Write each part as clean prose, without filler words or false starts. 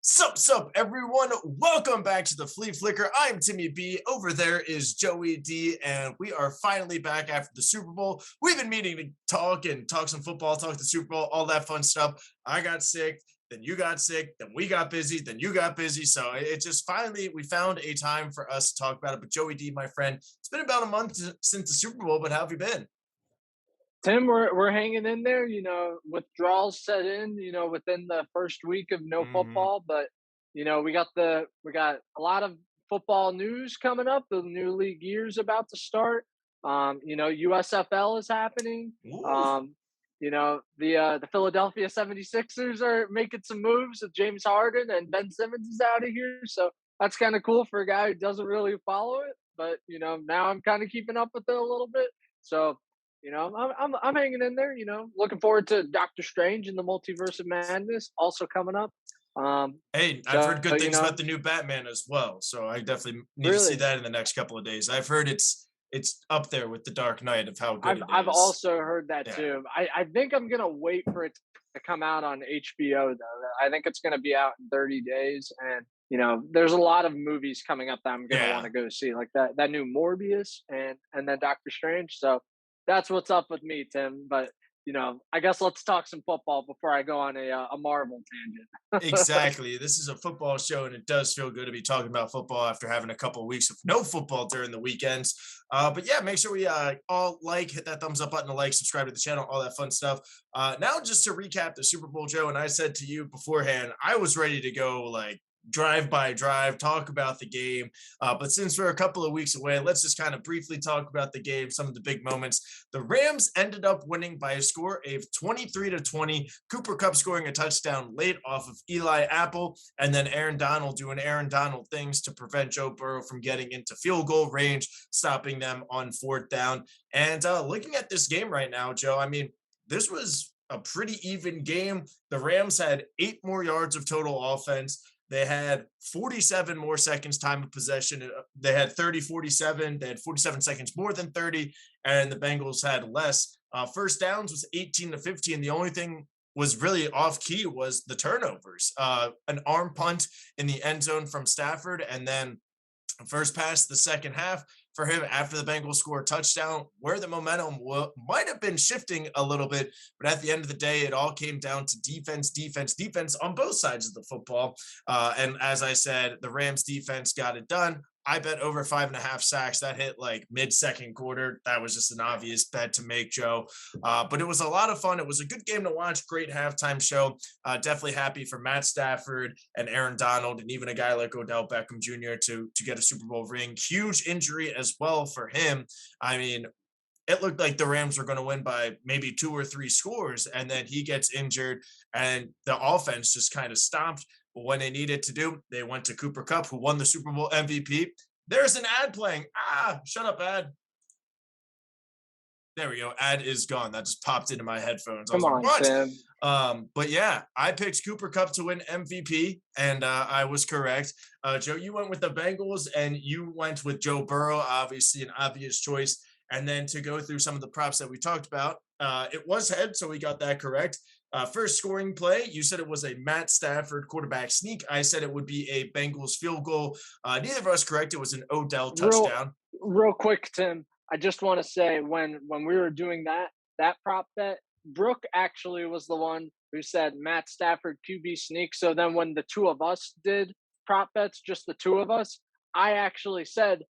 Sup, everyone. Welcome back to the Flea Flicker. I'm Timmy B. Over there is Joey D. And we are finally back after the Super Bowl. We've been meeting to talk some football, talk the Super Bowl, all that fun stuff. I got sick, then you got sick, then we got busy, then you got busy. So it just finally, we found a time for us to talk about it. But Joey D, my friend, it's been about a month since the Super Bowl, but how have you been? Tim, we're hanging in there. Withdrawals set in. Within the first week of no Hmm. football, but we got a lot of football news coming up. The new league year's about to start. USFL is happening. Ooh. The Philadelphia 76ers are making some moves with James Harden, and Ben Simmons is out of here. So that's kind of cool for a guy who doesn't really follow it. But now I'm kind of keeping up with it a little bit. So I'm hanging in there. Looking forward to Doctor Strange and the Multiverse of Madness also coming up. Um, Hey, I've so heard good things about the new Batman as well, so I definitely need to see really, that in the next couple of days. I've heard it's up there with the Dark Knight of how good I've it I've is. also heard that Yeah. too. I think I'm gonna wait for it to come out on HBO though. I think it's gonna be out in 30 days, and there's a lot of movies coming up that I'm gonna want Yeah. to go see, like that new Morbius and then Doctor Strange. So that's what's up with me, Tim. But I guess let's talk some football before I go on a Marvel tangent. Exactly. This is a football show, and it does feel good to be talking about football after having a couple of weeks of no football during the weekends. But yeah, make sure we all hit that thumbs up button to like, subscribe to the channel, all that fun stuff. Now, just to recap the Super Bowl, Joe, and I said to you beforehand, I was ready to go like drive by drive, talk about the game. But since we're a couple of weeks away, let's just kind of briefly talk about the game, some of the big moments. The Rams ended up winning by a score of 23-20. Cooper Cup scoring a touchdown late off of Eli Apple, and then Aaron Donald doing Aaron Donald things to prevent Joe Burrow from getting into field goal range, stopping them on fourth down. And looking at this game right now, Joe, I mean, this was a pretty even game. The Rams had 8 more yards of total offense. They had 47 more seconds time of possession. They had 30-47. They had 47 seconds more than 30, and the Bengals had less. First downs was 18-15. The only thing was really off key was the turnovers. An arm punt in the end zone from Stafford, and then first pass the second half for him after the Bengals score a touchdown, where the momentum might have been shifting a little bit. But at the end of the day, it all came down to defense, defense, defense on both sides of the football. And as I said, the Rams defense got it done. I bet over 5.5 sacks. That hit like mid-second quarter. That was just an obvious bet to make, Joe. But it was a lot of fun. It was a good game to watch. Great halftime show. Definitely happy for Matt Stafford and Aaron Donald, and even a guy like Odell Beckham Jr. to get a Super Bowl ring. Huge injury as well for him. I mean, it looked like the Rams were going to win by maybe 2 or 3 scores, and then he gets injured, and the offense just kind of stopped. But when they needed to do, they went to Cooper Cup, who won the Super Bowl MVP. There's an ad playing. Shut up, ad. There we go. Ad is gone. That just popped into my headphones. I was Come like, on, what? Tim. But yeah, I picked Cooper Cup to win MVP, and I was correct. Joe, you went with the Bengals, and you went with Joe Burrow, obviously an obvious choice. And then to go through some of the props that we talked about, it was head, so we got that correct. First scoring play, you said it was a Matt Stafford quarterback sneak. I said it would be a Bengals field goal. Neither of us correct. It was an Odell Real, touchdown. real quick, Tim. I just want to say when we were doing that prop bet, Brooke actually was the one who said Matt Stafford QB sneak. So then when the two of us did prop bets, just the two of us, I actually said,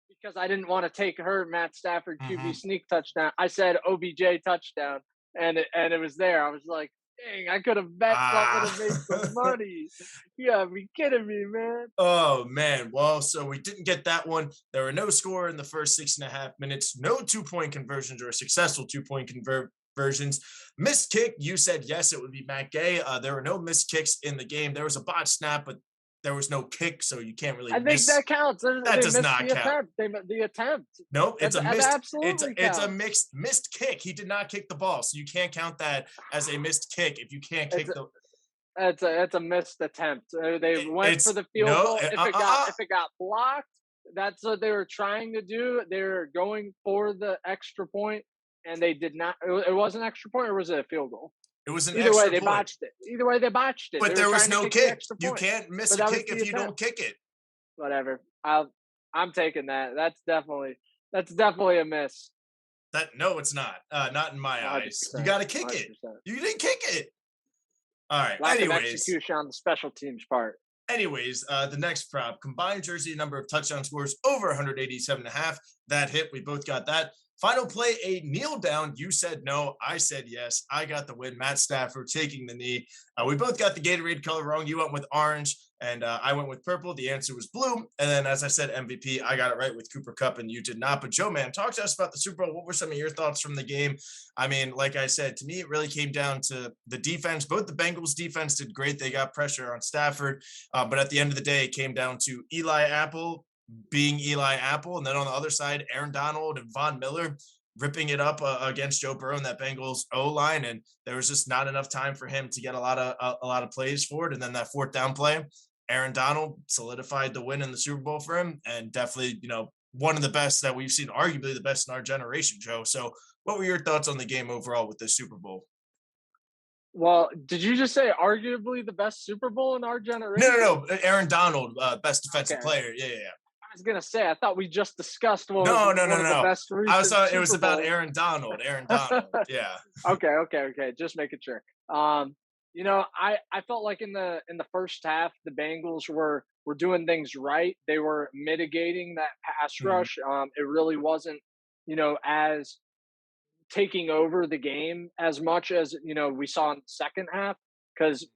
because I didn't want to take her Matt Stafford QB Mhm. sneak touchdown, I said OBJ touchdown, and it was there. I was like, dang, I could have bet something Ah. to make some money. You gotta be kidding me, man. Oh man. Well, so we didn't get that one. There were no score in the first 6.5 minutes, no 2 point conversions or successful 2 point conversions. Missed kick, you said yes, it would be Matt Gay. There were no missed kicks in the game. There was a bot snap, but there was no kick, so you can't really I think miss. that counts. That They does missed not the count. attempt. The attempt. Nope, it's a That missed. absolutely It's a counts. mixed kick. He did not kick the ball, so you can't count that as a missed kick if you can't It's kick a the. it's a missed attempt. They went for It's the field no. goal. If it got blocked, that's what they were trying to do. They were going for the extra point, and they did not. It was an extra point, or was it a field goal? It was an Either way, extra they point. botched it. Either way, they botched it. But They were there was trying to no kick the kick. extra You point, can't miss but a that was kick the if you don't attempt. kick it. Whatever. I'm taking that. That's definitely a miss. No, it's not. Not in my eyes. You 100%. got to kick it. 100%. You didn't kick it. All right. Lack of execution on the special teams part. Anyways, the next prop, combined jersey number of touchdown scores over 187.5. That hit. We both got that. Final play, a kneel down. You said no. I said yes. I got the win. Matt Stafford taking the knee. We both got the Gatorade color wrong. You went with orange, and I went with purple. The answer was blue. And then, as I said, MVP, I got it right with Cooper Kupp, and you did not. But Joe, man, talk to us about the Super Bowl. What were some of your thoughts from the game? I mean, like I said, to me, it really came down to the defense. Both the Bengals defense did great. They got pressure on Stafford. But at the end of the day, it came down to Eli Apple being Eli Apple. And then on the other side, Aaron Donald and Von Miller ripping it up against Joe Burrow and that Bengals O-line. And there was just not enough time for him to get a lot of plays for it. And then that fourth down play, Aaron Donald solidified the win in the Super Bowl for him. And definitely, one of the best that we've seen, arguably the best in our generation, Joe. So what were your thoughts on the game overall with this Super Bowl? Well, did you just say arguably the best Super Bowl in our generation? No. Aaron Donald, best defensive player. Yeah. I was gonna say, I thought we just discussed one No. of the best recent I was thought it was Super about Bowls. Aaron Donald. Yeah. Okay. Just making sure. I felt like in the first half, the Bengals were doing things right. They were mitigating that pass rush. It really wasn't, as taking over the game as much as we saw in the second half, because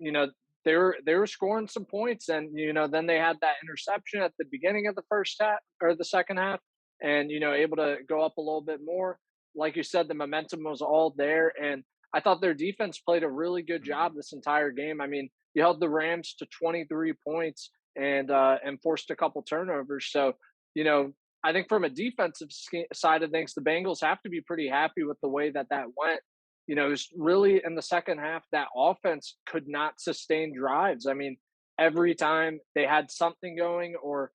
they were scoring some points, and then they had that interception at the beginning of the first half or the second half, and able to go up a little bit more. Like you said, the momentum was all there, and I thought their defense played a really good job this entire game. I mean, you held the Rams to 23 points and forced a couple turnovers. So I think from a defensive side of things, the Bengals have to be pretty happy with the way that went. It was really in the second half that offense could not sustain drives. I mean, every time they had something going, or,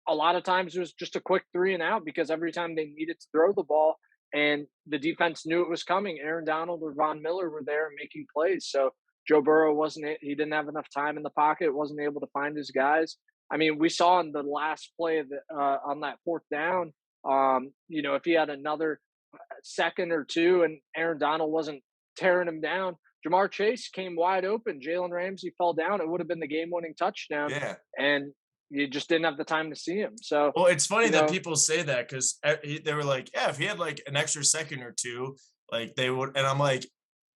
a lot of times it was just a quick 3 and out, because every time they needed to throw the ball and the defense knew it was coming, Aaron Donald or Von Miller were there making plays. So Joe Burrow he didn't have enough time in the pocket, wasn't able to find his guys. I mean, we saw in the last play of on that fourth down, if he had another second or two and Aaron Donald wasn't tearing him down, Jamar Chase came wide open. Jalen Ramsey fell down. It would have been the game-winning touchdown. Yeah. And you just didn't have the time to see him. So, well, it's funny that people say that, because they were like, yeah, if he had like an extra second or two, like they would. And I'm like,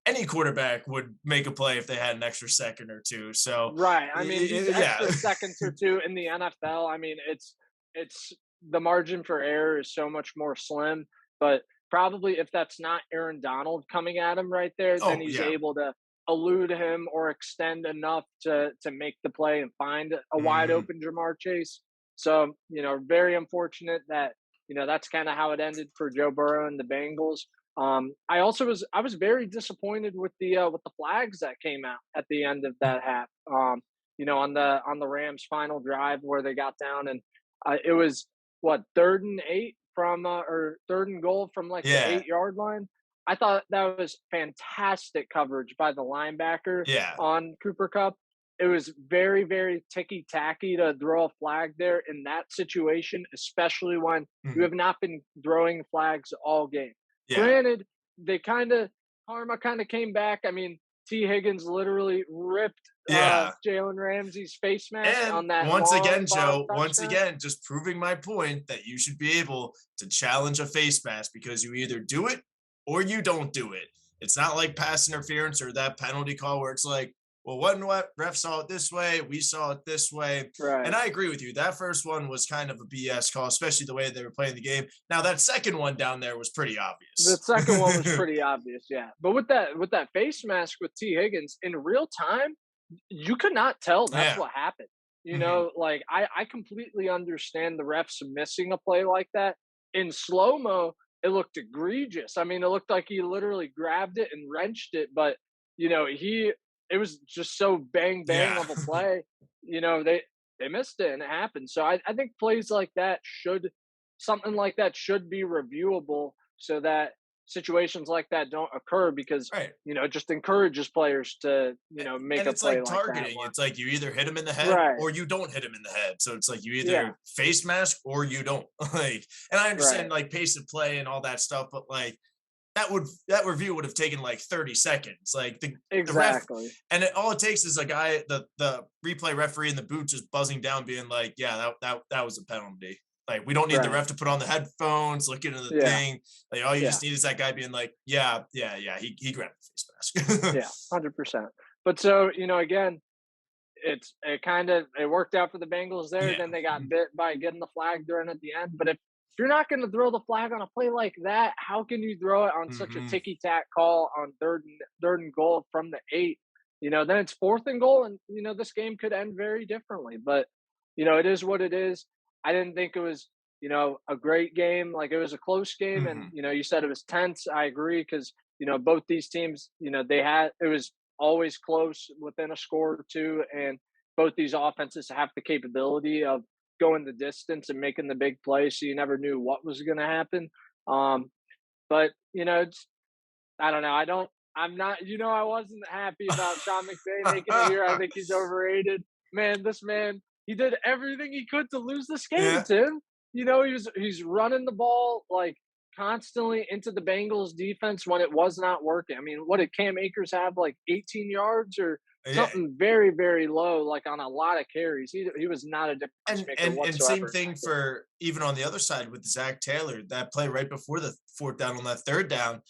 any quarterback would make a play if they had an extra second or two. So right. I mean, these extra seconds or two in the NFL, I mean, it's the margin for error is so much more slim. But probably if that's not Aaron Donald coming at him right there, then he's able to elude him or extend enough to make the play and find a wide open Jamar Chase. So, very unfortunate that, that's kind of how it ended for Joe Burrow and the Bengals. I was very disappointed with the flags that came out at the end of that half. On the Rams' final drive where they got down, and it was 3rd and 8 from or 3rd and goal from the 8-yard line. I thought that was fantastic coverage by the linebacker on Cooper Kupp. It was very, very ticky-tacky to throw a flag there in that situation, especially when you have not been throwing flags all game. Yeah. Granted, karma kind of came back. I mean, T. Higgins literally ripped Jalen Ramsey's face mask and on that. Once again, Joe, just proving my point that you should be able to challenge a face mask, because you either do it or you don't do it. It's not like pass interference or that penalty call where it's like, well, one ref saw it this way, we saw it this way. Right. And I agree with you. That first one was kind of a BS call, especially the way they were playing the game. Now, that second one down there was pretty obvious. The second one was pretty obvious, yeah. But with that face mask with T. Higgins, in real time, you could not tell that's what happened. I completely understand the refs missing a play like that. In slow-mo, it looked egregious. I mean, it looked like he literally grabbed it and wrenched it, but it was just so bang of a play. They missed it and it happened. So I think plays like that something like that should be reviewable, so that situations like that don't occur because, Right. it just encourages players to, make And a it's play like like that targeting. one. It's like you either hit him in the head Right. or you don't hit him in the head. So it's like you Yeah. either face mask or you don't. Like, and I understand Right. like pace of play and all that stuff, but like that review would have taken like 30 seconds. Like the ref, Exactly. and all it takes is a guy, the replay referee in the booth just buzzing down, being like, yeah, that was a penalty. Like, we don't need the Right. ref to put on the headphones, look into the Yeah. thing. Like, all you Yeah. just need is that guy being like, yeah, he grabbed the face mask. Yeah. 100%. But so, again, it worked out for the Bengals there. Yeah. Then they got bit by getting the flag thrown at the end. But if you're not going to throw the flag on a play like that, how can you throw it on such a Mhm. ticky tack call on third and goal from the 8? Then it's fourth and goal, and this game could end very differently. But it is what it is. I didn't think it was a great game. Like, it was a close game, and Mhm. you said it was tense. I agree because both these teams, it was always close within a score or two, and both these offenses have the capability of going the distance and making the big play, so you never knew what was going to happen. But I don't know. I'm not. I wasn't happy about Sean McVay making it here. I think he's overrated. Man, this man, he did everything he could to lose this game, Yeah. Tim. He's running the ball like constantly into the Bengals defense when it was not working. I mean, what did Cam Akers have, like 18 yards or Yeah. something very, very low, like on a lot of carries? He was not a difference And maker and same whatsoever in thing that game. for even on the other side with Zach Taylor, that play right before the fourth down on that third down,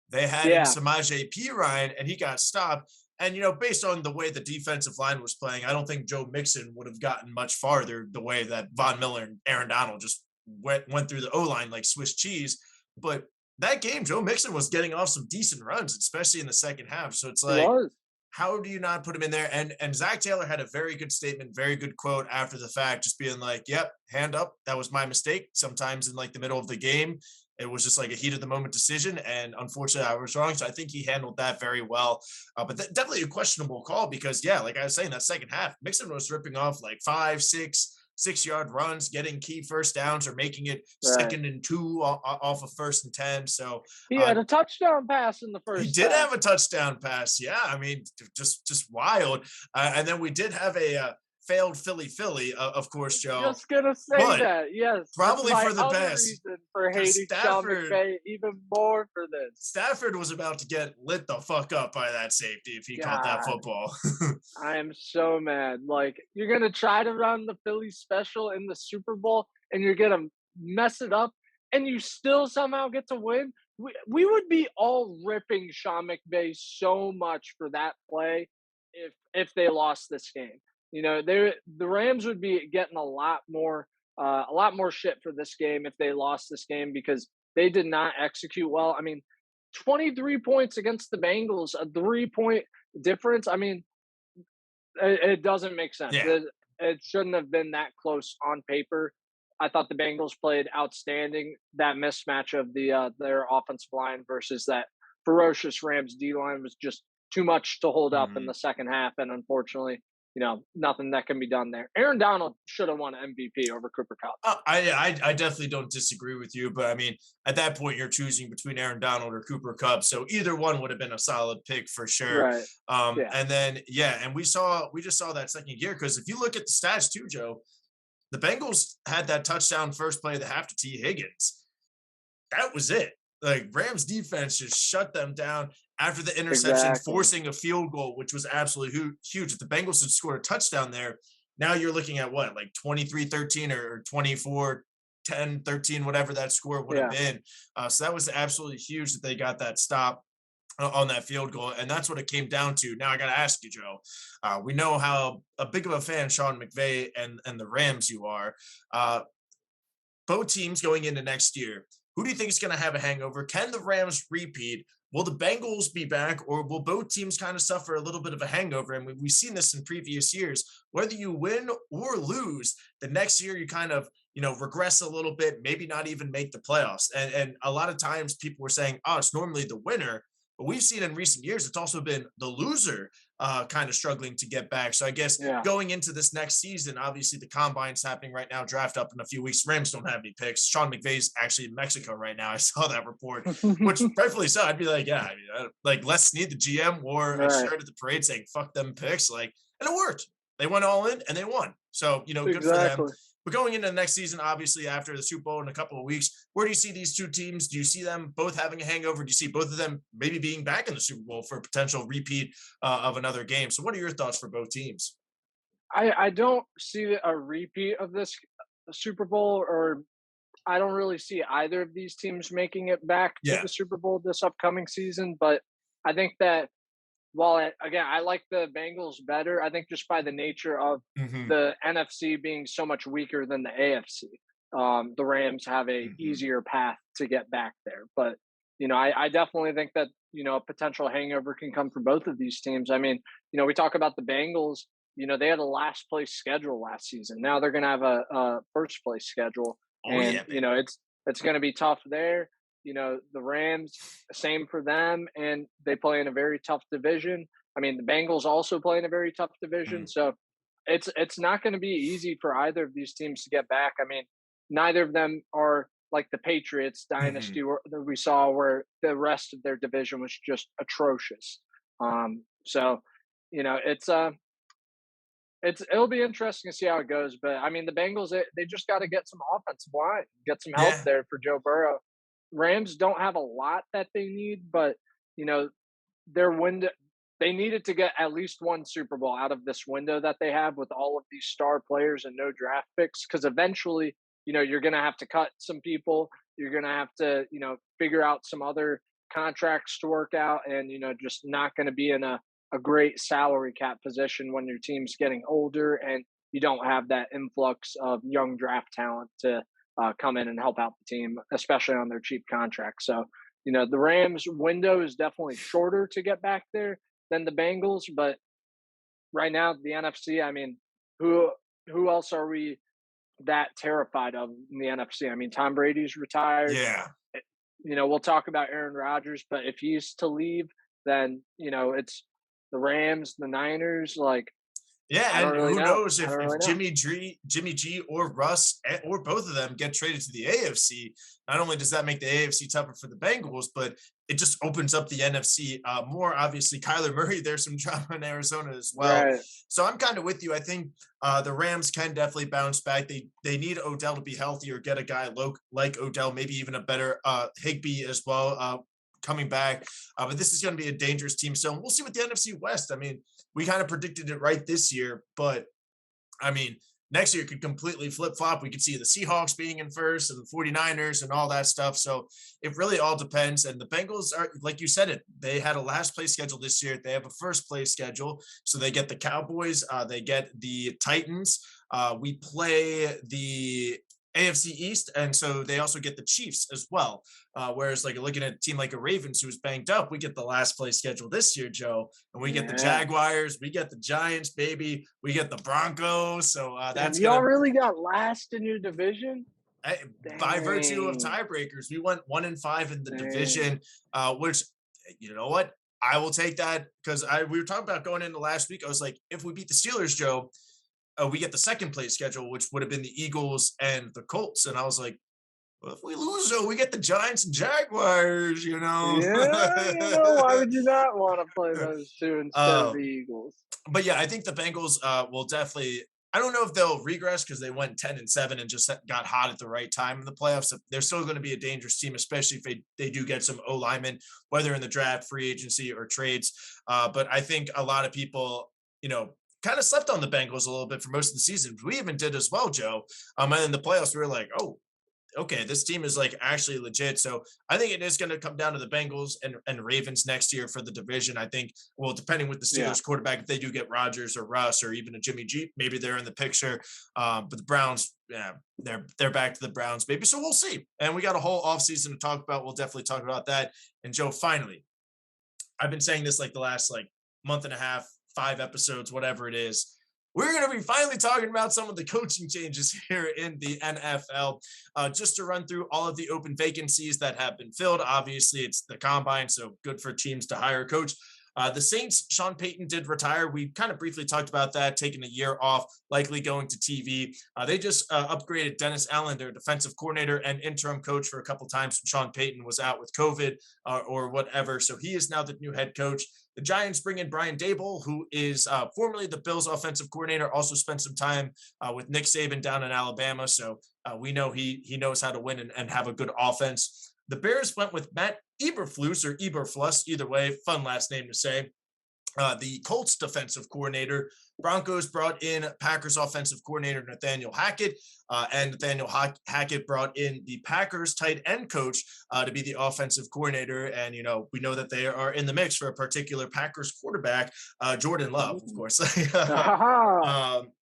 they had in Yeah, Samaje Perine and he got stopped. And based on the way the defensive line was playing, I don't think Joe Mixon would have gotten much farther the way that Von Miller and Aaron Donald just went through the O line like Swiss cheese. But that game, Joe Mixon was getting off some decent runs, especially in the second half. So it's he like, was. how do you not put him in there? And Zach Taylor had a very good statement, very good quote after the fact, just being like, "Yep, hand up, that was my mistake." Sometimes in like the middle of the game, it was just like a heat of the moment decision, and unfortunately, I was wrong. So I think he handled that very well. But definitely a questionable call because, yeah, like I was saying, that second half, Mixon was ripping off like 5, 6 yard runs, getting key first downs or making it Right. 2nd and 2 off of 1st and 10. So He uh, had a touchdown pass in the he first did half. have a touchdown pass. Yeah, I mean, just wild. And then we did have a failed Philly, of course, Joe. Just gonna say But that. Yes, that's probably my for the other best reason for because hating Sean McVay even more for this. Stafford was about to get lit the fuck up by that safety if he caught that God, football. I am so mad. Like, you're gonna try to run the Philly special in the Super Bowl, and you're gonna mess it up, and you still somehow get to win. We would be all ripping Sean McVay so much for that play if they lost this game. The Rams would be getting a lot more shit for this game if they lost this game because they did not execute well. I mean, 23 points against the Bengals, a 3-point difference. I mean, it doesn't make sense. Yeah. It shouldn't have been that close on paper. I thought the Bengals played outstanding. That mismatch of their offensive line versus that ferocious Rams D line was just too much to hold up in Mhm. the second half, and unfortunately, nothing that can be done there. Aaron Donald should have won MVP over Cooper Cup. I definitely don't disagree with you, but I mean, at that point, you're choosing between Aaron Donald or Cooper Cup, so either one would have been a solid pick for sure. Right. Yeah. And then and we just saw that second year because if you look at the stats too, Joe, the Bengals had that touchdown first play of the half to T. Higgins. That was it. Like, Rams defense just shut them down after the interception, Exactly. forcing a field goal, which was absolutely huge. If the Bengals had scored a touchdown there, now you're looking at what, like 23-13 or 24-10-13, whatever that score would have Yeah. been. So that was absolutely huge that they got that stop on that field goal. And that's what it came down to. Now I got to ask you, Joe, we know how a big of a fan Sean McVay and the Rams you are. Both teams going into next year, who do you think is going to have a hangover? Can the Rams repeat? Will the Bengals be back, or will both teams kind of suffer a little bit of a hangover? And we've seen this in previous years. Whether you win or lose, the next year you kind of regress a little bit, maybe not even make the playoffs. And a lot of times people were saying, oh, it's normally the winner But we've seen in recent years, it's also been the loser kind of struggling to get back. So I guess Yeah. going into this next season, obviously the combine's happening right now, draft up in a few weeks. Rams don't have any picks. Sean McVay's actually in Mexico right now. I saw that report, which rightfully so. I'd be like, yeah, I mean, like Les Snead, the GM, wore a Right. shirt at the parade saying "fuck them picks," like, and it worked. They went all in and they won. So good for them. Exactly. But going into the next season, obviously after the Super Bowl in a couple of weeks, where do you see these two teams? Do you see them both having a hangover? Do you see both of them maybe being back in the Super Bowl for a potential repeat of another game? So, what are your thoughts for both teams? I don't see a repeat of this Super Bowl, or I don't really see either of these teams making it back to Yeah. the Super Bowl this upcoming season. But I think that while again, I like the Bengals better, I think just by the nature of Hmm. the NFC being so much weaker than the AFC, the Rams have a Hmm. easier path to get back there. But I definitely think that a potential hangover can come for both of these teams. I mean, we talk about the Bengals. They had a last place schedule last season. Now they're going to have a first place schedule, Oh and yeah, baby. it's going to be tough there. The Rams, same for them, and they play in a very tough division. I mean, the Bengals also play in a very tough division, Mm. so it's not going to be easy for either of these teams to get back. I mean, neither of them are like the Patriots Hmm. dynasty that we saw, where the rest of their division was just atrocious. So it'll be interesting to see how it goes. But I mean, the Bengals, they just got to get some offensive line, get some help Yeah. there for Joe Burrow. Rams don't have a lot that they need, but you know their window. They needed to get at least one Super Bowl out of this window that they have with all of these star players and no draft picks. Because eventually, you're going to have to cut some people. You're going to have to, figure out some other contracts to work out, and just not going to be in a great salary cap position when your team's getting older and you don't have that influx of young draft talent to come in and help out the team, especially on their cheap contracts. So, the Rams window is definitely shorter to get back there than the Bengals, but right now the NFC, I mean, who who else are we that terrified of in the NFC? I mean, Tom Brady's retired. Yeah. We'll talk about Aaron Rodgers, but if he's to leave, then it's the Rams, the Niners. Like, Yeah, I don't and really who know. knows I don't if really know. Jimmy G or Russ or both of them get traded to the AFC. Not only does that make the AFC tougher for the Bengals, but it just opens up the NFC more. Obviously, Kyler Murray, there's some drama in Arizona as well. Right. So I'm kind of with you. I think the Rams can definitely bounce back. They need Odell to be healthy or get a guy like Odell, maybe even a better Higby as well. Coming back, but this is going to be a dangerous team. So we'll see with the NFC West. I mean, we kind of predicted it right this year, but I mean, next year could completely flip flop. We could see the Seahawks being in first and the 49ers and all that stuff. So it really all depends. And the Bengals are, like you said, they had a last place schedule this year. They have a first place schedule. So they get the Cowboys, they get the Titans. We play the AFC East, and so they also get the Chiefs as well. Whereas, like looking at a team like a Ravens who's banged up, we get the last place schedule this year, Joe, and we get the Yeah. Jaguars, we get the Giants, baby, we get the Broncos. So Damn, that's y'all gonna really got last in your division? by virtue of Dang. tiebreakers, we went 1-5 in the Dang. division, which you know what. I will take that because we were talking about going into last week. I was like, if we beat the Steelers, Joe, we get the second place schedule, which would have been the Eagles and the Colts. And I was like, well, if we lose, though, we get the Giants and Jaguars, you know. Yeah, why would you not want to play those two instead of uh, the Eagles? but yeah, I think the Bengals will definitely. I don't know if they'll regress because they went 10-7 and just got hot at the right time in the playoffs. They're still going to be a dangerous team, especially if they do get some O linemen, whether in the draft, free agency, or trades. But I think a lot of people, kind of slept on the Bengals a little bit for most of the season. We even did as well, Joe. And in the playoffs, we were like, oh, okay, this team is like actually legit. So I think it is going to come down to the Bengals and Ravens next year for the division. I think, well, depending with the Yeah. Steelers quarterback, if they do get Rodgers or Russ or even a Jimmy G, maybe they're in the picture. But the Browns, yeah, they're back to the Browns, baby. So we'll see. And we got a whole offseason to talk about. We'll definitely talk about that. And Joe, finally, I've been saying this like the last like month and a half, 5 episodes, whatever it is. we're going to be finally talking about some of the coaching changes here in the NFL. Just to run through all of the open vacancies that have been filled. Obviously, it's the combine, so good for teams to hire a coach. The Saints, Sean Payton did retire. We kind of briefly talked about that, taking a year off, likely going to TV. They just upgraded Dennis Allen, their defensive coordinator and interim coach, for a couple times when Sean Payton was out with COVID or whatever. So he is now the new head coach. The Giants bring in Brian Daboll, who is formerly the Bills offensive coordinator, also spent some time with Nick Saban down in Alabama. So we know he knows how to win and have a good offense. The Bears went with Matt Eberflus or Eberflus, either way, fun last name to say. The Colts defensive coordinator. Broncos brought in Packers offensive coordinator Nathaniel Hackett, and Nathaniel Hackett brought in the Packers tight end coach to be the offensive coordinator. And, we know that they are in the mix for a particular Packers quarterback, Jordan Love, of course.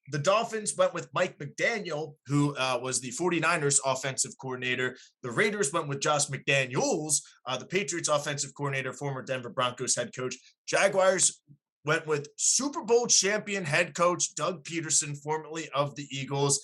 The Dolphins went with Mike McDaniel, who was the 49ers offensive coordinator. The Raiders went with Josh McDaniels, the Patriots offensive coordinator, former Denver Broncos head coach. Jaguars went with Super Bowl champion head coach Doug Peterson, formerly of the Eagles.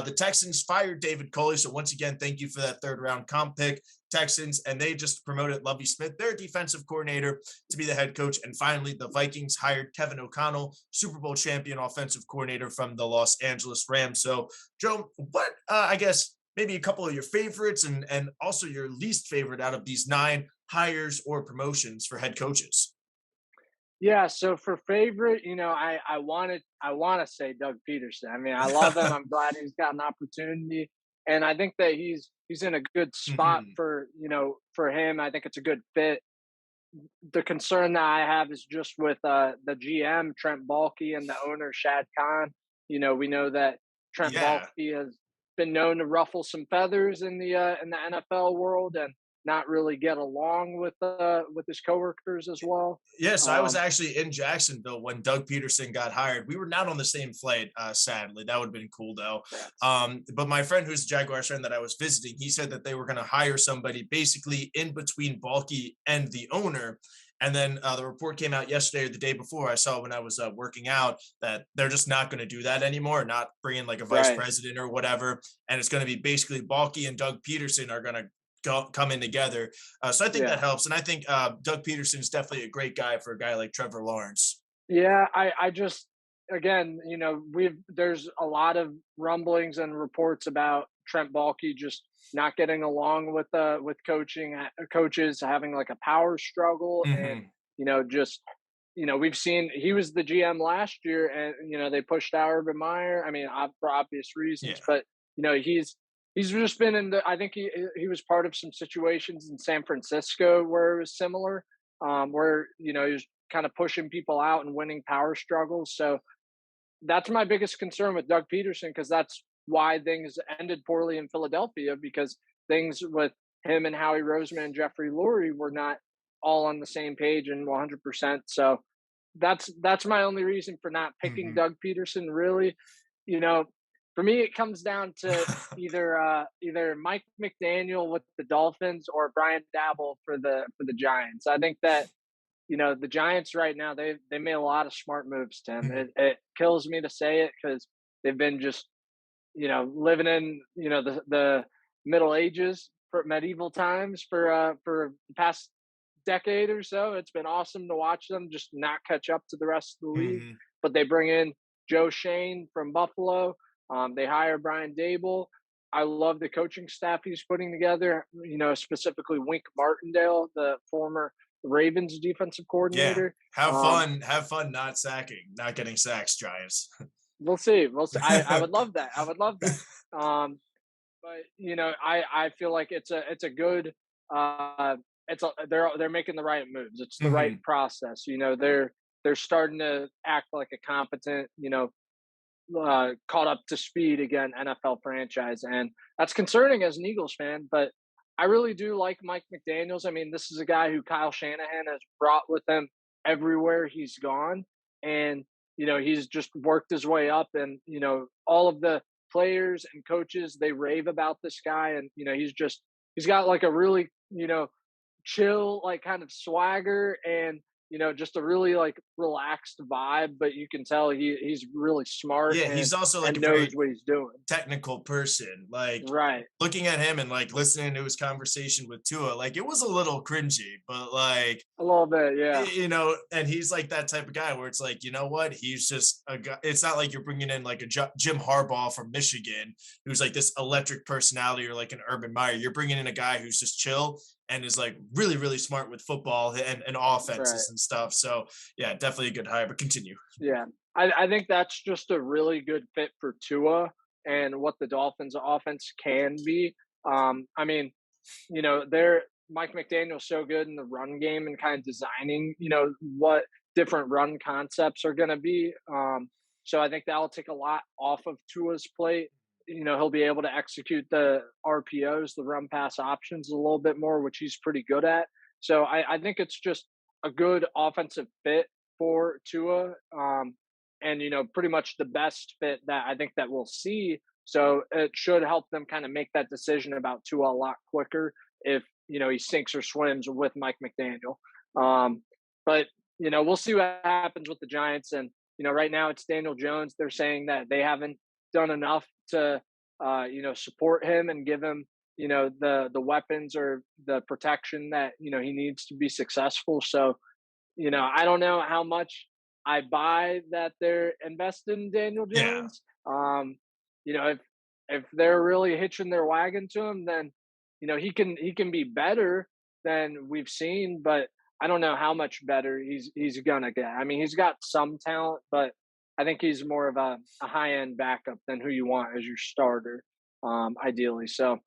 The Texans fired David Culley. So once again, thank you for that third round comp pick, Texans. And they just promoted Lovie Smith, their defensive coordinator, to be the head coach. And finally, the Vikings hired Kevin O'Connell, Super Bowl champion offensive coordinator from the Los Angeles Rams. So, Joe, what, I guess, maybe a couple of your favorites and also your least favorite out of these 9 hires or promotions for head coaches? Yeah, so for favorite, I want to say Doug Peterson. I mean, I love him. I'm glad he's got an opportunity, and I think that he's in a good spot Mhm. for him. I think it's a good fit. The concern that I have is just with the GM Trent Baalke and the owner Shad Khan. We know that Trent Yeah. Baalke has been known to ruffle some feathers in the NFL world and not really get along with his coworkers as well. Yeah, so I was Um, actually in Jacksonville when Doug Peterson got hired. We were not on the same flight, sadly. That would have been cool though. But my friend, who's a Jaguars fan that I was visiting, he said that they were going to hire somebody basically in between Balky and the owner. And then the report came out yesterday or the day before. I saw when I was working out that they're just not going to do that anymore, not bring in like a vice right. president or whatever. And it's going to be basically Balky and Doug Peterson are going to come in together. So I think that Yeah. helps. And I think Doug Peterson is definitely a great guy for a guy like Trevor Lawrence. Yeah, I just again, there's a lot of rumblings and reports about Trent Baalke just not getting along with coaches, having like a power struggle, and Hmm. just we've seen he was the GM last year, and they pushed out Urban Meyer. I mean, for obvious Yeah. reasons, but he's just been in the. I think he was part of some situations in San Francisco where it was similar, where he was kind of pushing people out and winning power struggles. So that's my biggest concern with Doug Peterson, because that's why things ended poorly in Philadelphia, because things with him and Howie Roseman and Jeffrey Lurie were not all on the same page and 100%. So that's my only reason for not picking Hmm. Doug Peterson. Really, you know, for me, it comes down to either Mike McDaniel with the Dolphins or Brian Dabble for the Giants. I think that the Giants right now, they made a lot of smart moves, Tim. It kills me to say it because they've been just living in the Middle Ages, for medieval times for the past decade or so. It's been awesome to watch them just not catch up to the rest of the league. Hmm. But they bring in Joe Shane from Buffalo. They hire Brian Dable. I love the coaching staff he's putting together. Specifically Wink Martindale, the former Ravens defensive Yeah. coordinator. Have Um, fun. Have fun not getting sacks, Giants. we'll see. We'll see. I would love that. I would love that. But I feel like it's a good they're making the right moves. It's the right Hmm. process. They're starting to act like a competent, caught up to speed again NFL franchise, and that's concerning as an Eagles fan. But I really do like Mike McDaniel's. I mean, this is a guy who Kyle Shanahan has brought with him everywhere he's gone, and he's just worked his way up, and all of the players and coaches, they rave about this guy, and he's got like a really chill, like kind of swagger, and just a really like relaxed vibe, but you can tell he's really smart Yeah, and he's also like a knows very what he's doing. technical person. Like Right. looking at him and like listening to his conversation with Tua, like it was a little cringy, but like A little bit, yeah. and he's like that type of guy where it's like, you know what? He's just a guy. It's not like you're bringing in like a Jim Harbaugh from Michigan, who's like this electric personality or like an Urban Meyer. You're bringing in a guy who's just chill and is like really, really smart with football and Right. offenses and stuff. So yeah, definitely a good hire, but continue. Yeah. I think that's just a really good fit for Tua and what the Dolphins offense can be. I mean, they're Mike McDaniel's so good in the run game and kind of designing, what different run concepts are going to be. So I think that'll take a lot off of Tua's plate. He'll be able to execute the RPOs, the run pass options a little bit more, which he's pretty good at. So I think it's just a good offensive fit for Tua. And pretty much the best fit that I think that we'll see. So it should help them kind of make that decision about Tua a lot quicker if he sinks or swims with Mike McDaniel. But we'll see what happens with the Giants. And right now it's Daniel Jones. They're saying that they haven't done enough to support him and give him the weapons or the protection that he needs to be successful. So I don't know how much I buy that they're invested in Daniel Yeah. Jones. If they're really hitching their wagon to him, then he can be better than we've seen, but I don't know how much better he's gonna get. I mean, he's got some talent, but I think he's more of a high end backup than who you want as your starter, ideally. So,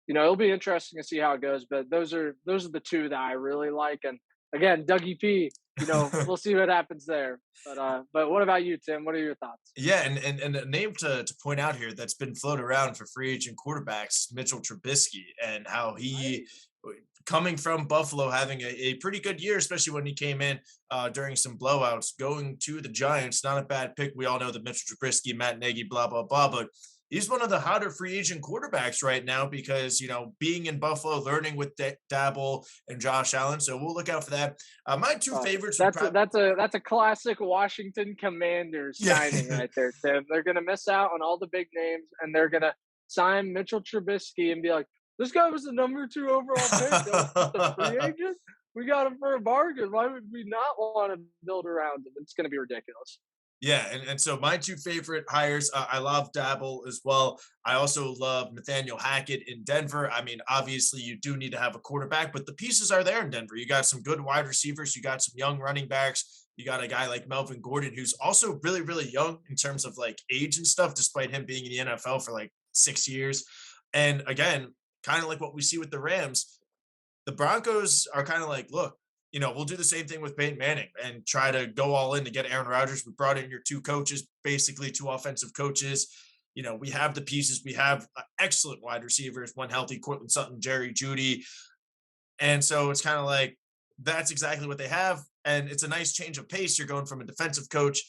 it'll be interesting to see how it goes. But those are the two that I really like. And again, Dougie P. We'll see what happens there. But what about you, Tim? What are your thoughts? Yeah, and a name to point out here that's been floated around for free agent quarterbacks, Mitchell Trubisky, and how Right. he coming from Buffalo, having a pretty good year, especially when he came in during some blowouts, going to the Giants, not a bad pick. We all know that Mitchell Trubisky, Matt Nagy, blah blah blah, but he's one of the hotter free agent quarterbacks right now because being in Buffalo, learning with Dabble and Josh Allen. So we'll look out for that. My two Oh, favorites would that's a, probably that's a that's a classic Washington Commanders yeah. signing right there, Tim. They're gonna miss out on all the big names, and they're gonna sign Mitchell Trubisky and be like, "This guy was the number 2 overall pick. That was just a free agent. We got him for a bargain. Why would we not want to build around him?" It's gonna be ridiculous. Yeah, and so my two favorite hires, I love Dabble as well. I also love Nathaniel Hackett in Denver. I mean, obviously, you do need to have a quarterback, but the pieces are there in Denver. You got some good wide receivers, you got some young running backs, you got a guy like Melvin Gordon, who's also really, really young in terms of like age and stuff, despite him being in the NFL for like 6 years. And again, kind of like what we see with the Rams, the Broncos are kind of like, look, we'll do the same thing with Peyton Manning and try to go all in to get Aaron Rodgers. We brought in your two coaches, basically two offensive coaches. We have the pieces. We have excellent wide receivers, one healthy, Cortland Sutton, Jerry Judy. And so it's kind of like that's exactly what they have. And it's a nice change of pace. You're going from a defensive coach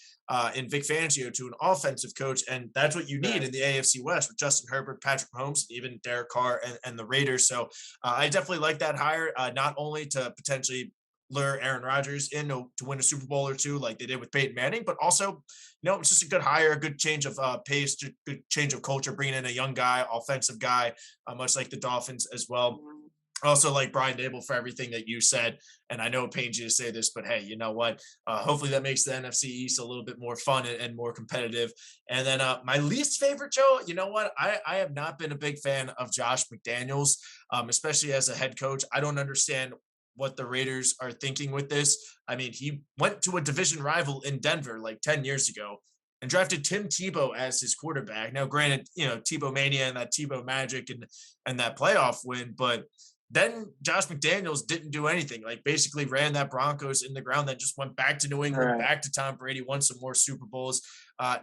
in Vic Fangio to an offensive coach. And that's what you need Right. in the AFC West with Justin Herbert, Patrick Mahomes, and even Derek Carr and the Raiders. So I definitely like that hire, not only to potentially lure Aaron Rodgers in to win a Super Bowl or two like they did with Peyton Manning, but also, it's just a good hire, a good change of pace, good change of culture, bringing in a young guy, offensive guy, much like the Dolphins as well. Mhm. Also, like Brian Dable for everything that you said. And I know it pains you to say this, but hey, you know what? Hopefully that makes the NFC East a little bit more fun and more competitive. And then my least favorite, Joe, you know what? I have not been a big fan of Josh McDaniels, especially as a head coach. I don't understand what the Raiders are thinking with this. I mean, he went to a division rival in Denver like 10 years ago and drafted Tim Tebow as his quarterback. Now, granted, Tebow mania and that Tebow magic and that playoff win, but then Josh McDaniels didn't do anything, like basically ran that Broncos in the ground, then just went back to New England, Right. back to Tom Brady, won some more Super Bowls.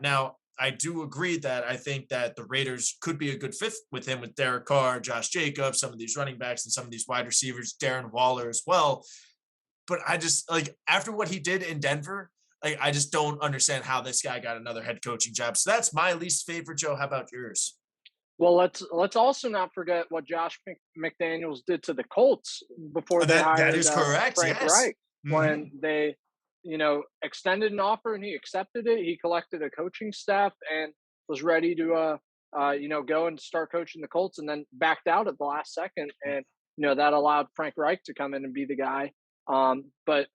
Now, I do agree that I think that the Raiders could be a good fit with him with Derek Carr, Josh Jacobs, some of these running backs, and some of these wide receivers, Darren Waller as well. But I just like after what he did in Denver, like I just don't understand how this guy got another head coaching job. So that's my least favorite, Joe. How about yours? Well, let's also not forget what Josh McDaniels did to the Colts before Oh, they that hired is correct. Frank Yes. Reich when Mhm. extended an offer and he accepted it. He collected a coaching staff and was ready to, go and start coaching the Colts, and then backed out at the last second. And, that allowed Frank Reich to come in and be the guy. But,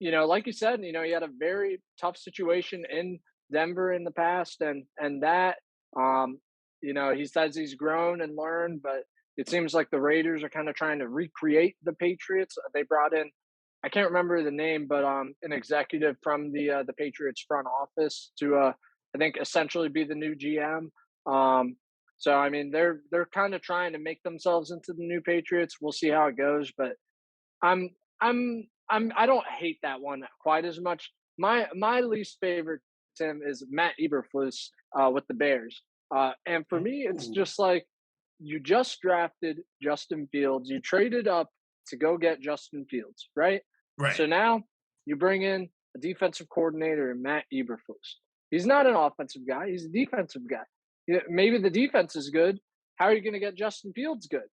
like you said, he had a very tough situation in Denver in the past, and that, he says he's grown and learned, but it seems like the Raiders are kind of trying to recreate the Patriots. They brought in, I can't remember the name, but an executive from the Patriots front office to I think essentially be the new GM. So I mean they're kind of trying to make themselves into the new Patriots. We'll see how it goes, but I'm I don't hate that one quite as much. My least favorite, Tim, is Matt Eberflus with the Bears. And for me, it's Ooh. just like you just drafted Justin Fields, you traded up to go get Justin Fields, right? Right. So now you bring in a defensive coordinator, Matt Eberflus. He's not an offensive guy; he's a defensive guy. Maybe the defense is good. How are you going to get Justin Fields good?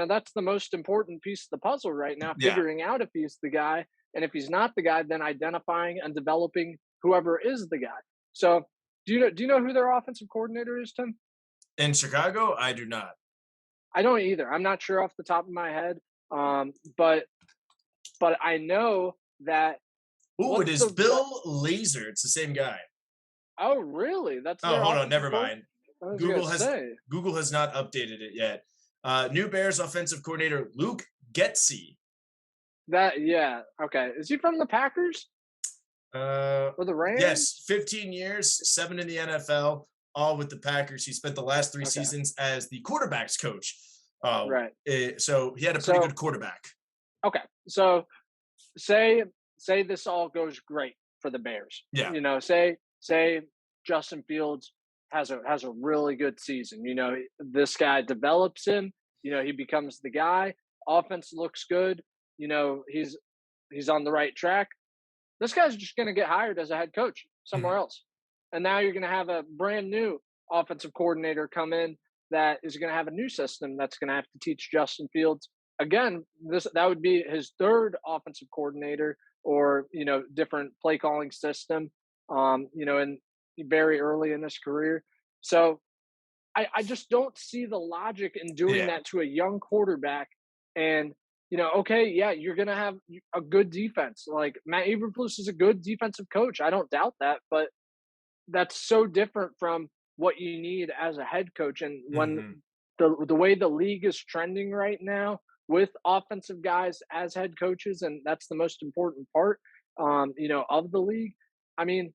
That's the most important piece of the puzzle right now, Yeah. figuring out if he's the guy. And if he's not the guy, then identifying and developing whoever is the guy. So do you know who their offensive coordinator is, Tim? In Chicago, I do not. I don't either. I'm not sure off the top of my head. But I know that Ooh, it what's is the Bill Lazor. It's the same guy. oh really? That's Oh, their hold on, offensive never coordinator? mind. I was gonna Google has say. Google has not updated it yet. New Bears offensive coordinator Luke Getsy. That yeah, okay. Is he from the Packers Uh, or the Rams? yes, 15 years, 7 in the NFL, all with the Packers. He spent the last 3 Okay, seasons as the quarterbacks coach. right. So he had a pretty So good quarterback. okay, so say this all goes great for the Bears. Yeah. Say Justin Fields has a really good season. This guy develops him. He becomes the guy. Offense looks good. He's on the right track. This guy's just going to get hired as a head coach somewhere Mhm. else. And now you're going to have a brand new offensive coordinator come in that is going to have a new system that's going to have to teach Justin Fields. Again, that would be his third offensive coordinator or, different play calling system, and very early in his career. So I just don't see the logic in doing Yeah. that to a young quarterback. And, okay, yeah, you're going to have a good defense. Like Matt Eberflus is a good defensive coach. I don't doubt that. But that's so different from what you need as a head coach. And when Mhm. the way the league is trending right now with offensive guys as head coaches, and that's the most important part, of the league. I mean,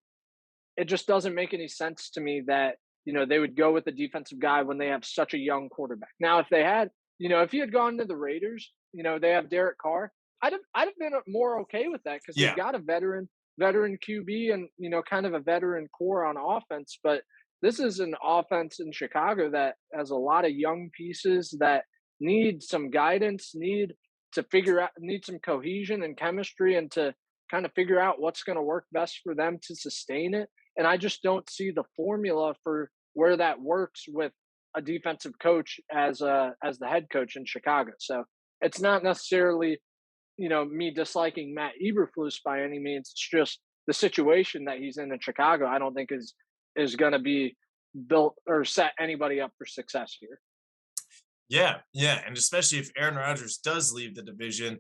it just doesn't make any sense to me that they would go with the defensive guy when they have such a young quarterback. Now, if they had, if he had gone to the Raiders, they have Derek Carr. I'd have been more okay with that because they've Yeah. got a veteran QB and kind of a veteran core on offense. But this is an offense in Chicago that has a lot of young pieces that need some guidance, need some cohesion and chemistry, and to kind of figure out what's going to work best for them to sustain it. And I just don't see the formula for where that works with a defensive coach as the head coach in Chicago. So it's not necessarily me disliking Matt Eberflus by any means. It's just the situation that he's in Chicago. I don't think is going to be built or set anybody up for success here. Yeah, and especially if Aaron Rodgers does leave the division,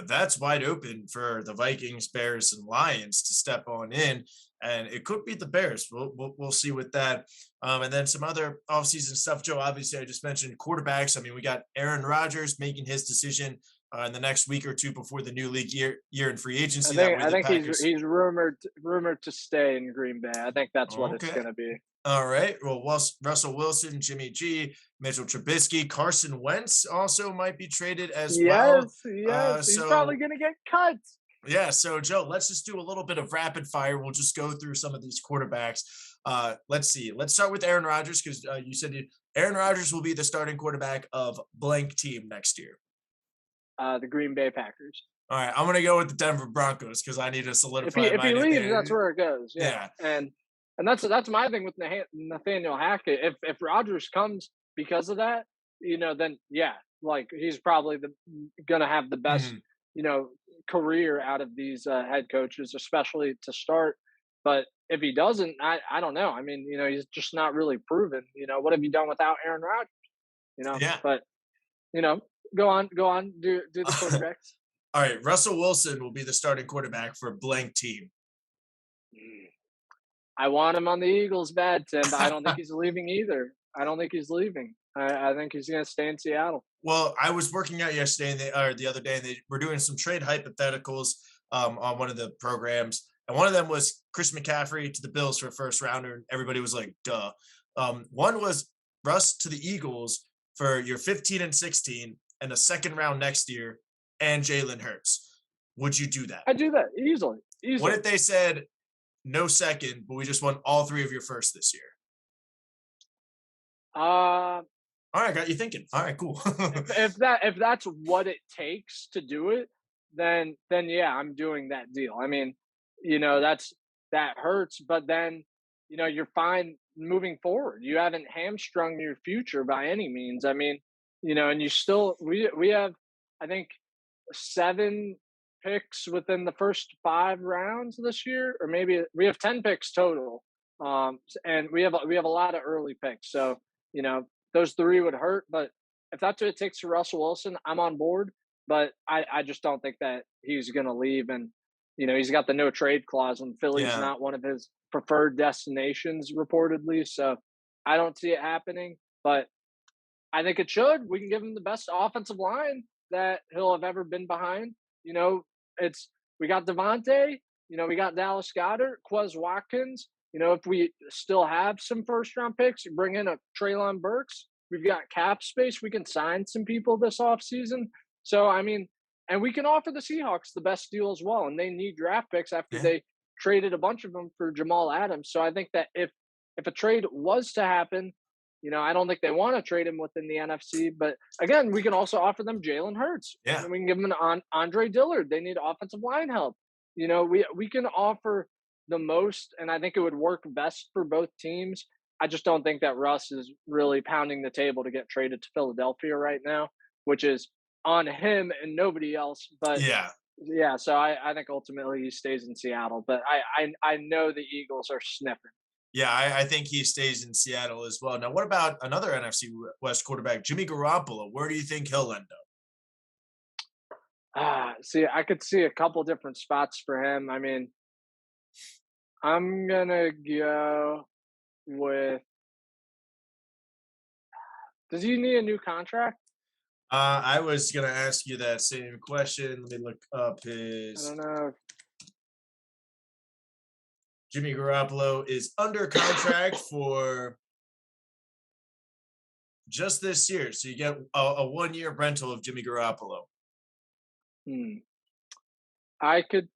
that's wide open for the Vikings, Bears, and Lions to step on in, and it could be the Bears. We'll see with that. And then some other offseason stuff, Joe. Obviously, I just mentioned quarterbacks. I mean, we got Aaron Rodgers making his decision in the next week or two before the new league year in free I agency. That think way, I the think Packers. he's rumored to stay in Green Bay. I think that's what it's Okay. going to be. All right. Well, Russell Wilson, Jimmy G, Mitchell Trubisky, Carson Wentz also might be traded as well. Yes, he's probably So going to get cut. yeah. So Joe, let's just do a little bit of rapid fire. We'll just go through some of these quarterbacks. Let's see. Let's start with Aaron Rodgers because you said Aaron Rodgers will be the starting quarterback of blank team next year. The Green Bay Packers. All right. I'm gonna go with the Denver Broncos because I need to solidify If he mine. leaves, that's where it goes. Yeah, Yeah. and that's my thing with Nathaniel Hackett. If Rodgers comes because of that, then yeah, like he's probably gonna have the best Mhm. career out of these head coaches, especially to start. But if he doesn't, I don't know. I mean, he's just not really proven. What have you done without Aaron Rodgers? Yeah. But you know, go on, do the quarterbacks. All right, Russell Wilson will be the starting quarterback for blank team. I want him on the Eagles bad, Tim, but I don't think he's leaving either. I don't think he's leaving. I think he's going to stay in Seattle. Well, I was working out yesterday or the other day, and they were doing some trade hypotheticals on one of the programs. And one of them was Chris McCaffrey to the Bills for a first rounder. And everybody was like, duh. One was Russ to the Eagles for your 15 and 16 and a second round next year and Jalen Hurts. Would you do that? I do that easily. What if they said no second, but we just want all three of your first this year? All right, got you thinking. All right, cool. if that's what it takes to do it, then yeah, I'm doing that deal. I mean, that hurts, but then you're fine moving forward. You haven't hamstrung your future by any means. I mean, and you still we have, I think, 7 picks within the first 5 rounds this year, or maybe we have 10 picks total. And we have a lot of early picks. So, those 3 would hurt, but if that's what it takes for Russell Wilson, I'm on board. But I just don't think that he's going to leave. And, he's got the no trade clause, and Philly's not one of his preferred destinations reportedly. So I don't see it happening, but I think it should. We can give him the best offensive line that he'll have ever been behind. We got Devontae, we got Dallas Goedert, Quez Watkins. If we still have some first round picks, bring in a Treylon Burks. We've got cap space. We can sign some people this offseason. So, I mean, and we can offer the Seahawks the best deal as well. And they need draft picks after they traded a bunch of them for Jamal Adams. So I think that if a trade was to happen, I don't think they want to trade him within the NFC. But again, we can also offer them Jalen Hurts. Yeah. And we can give them an Andre Dillard. They need offensive line help. We can offer the most, and I think it would work best for both teams. I just don't think that Russ is really pounding the table to get traded to Philadelphia right now, which is on him and nobody else. But yeah, so I think ultimately he stays in Seattle. But I know the Eagles are sniffing. Yeah, I think he stays in Seattle as well. Now, what about another NFC West quarterback, Jimmy Garoppolo? Where do you think he'll end up? See, I could see a couple different spots for him. I mean, I'm going to go with – does he need a new contract? I was going to ask you that same question. Let me look up his – I don't know. Jimmy Garoppolo is under contract for just this year. So you get a 1-year rental of Jimmy Garoppolo. I could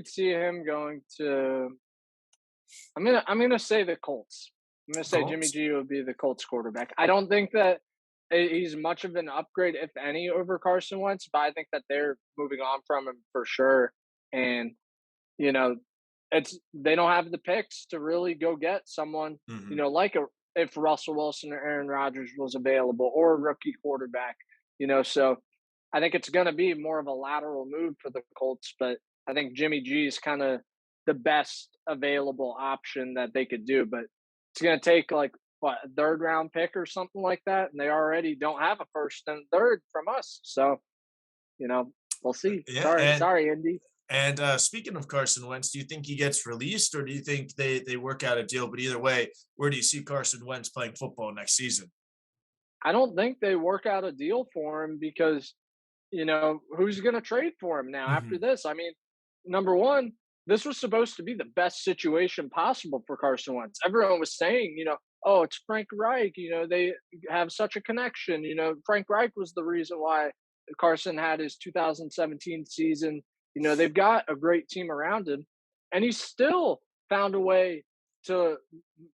see him going to – I'm gonna say the Colts. I'm gonna say Jimmy G would be the Colts quarterback. I don't think that he's much of an upgrade, if any, over Carson Wentz, but I think that they're moving on from him for sure. And they don't have the picks to really go get someone, if Russell Wilson or Aaron Rodgers was available, or a rookie quarterback, so I think it's going to be more of a lateral move for the Colts, but I think Jimmy G is kind of the best available option that they could do, but it's going to take a 3rd round pick or something like that. And they already don't have a 1st and 3rd from us. So, we'll see. Yeah, sorry, Indy. And speaking of Carson Wentz, do you think he gets released, or do you think they work out a deal? But either way, where do you see Carson Wentz playing football next season? I don't think they work out a deal for him because, who's going to trade for him now after this? I mean, number one, this was supposed to be the best situation possible for Carson Wentz. Everyone was saying, oh, it's Frank Reich. They have such a connection. Frank Reich was the reason why Carson had his 2017 season. They've got a great team around him, and he still found a way to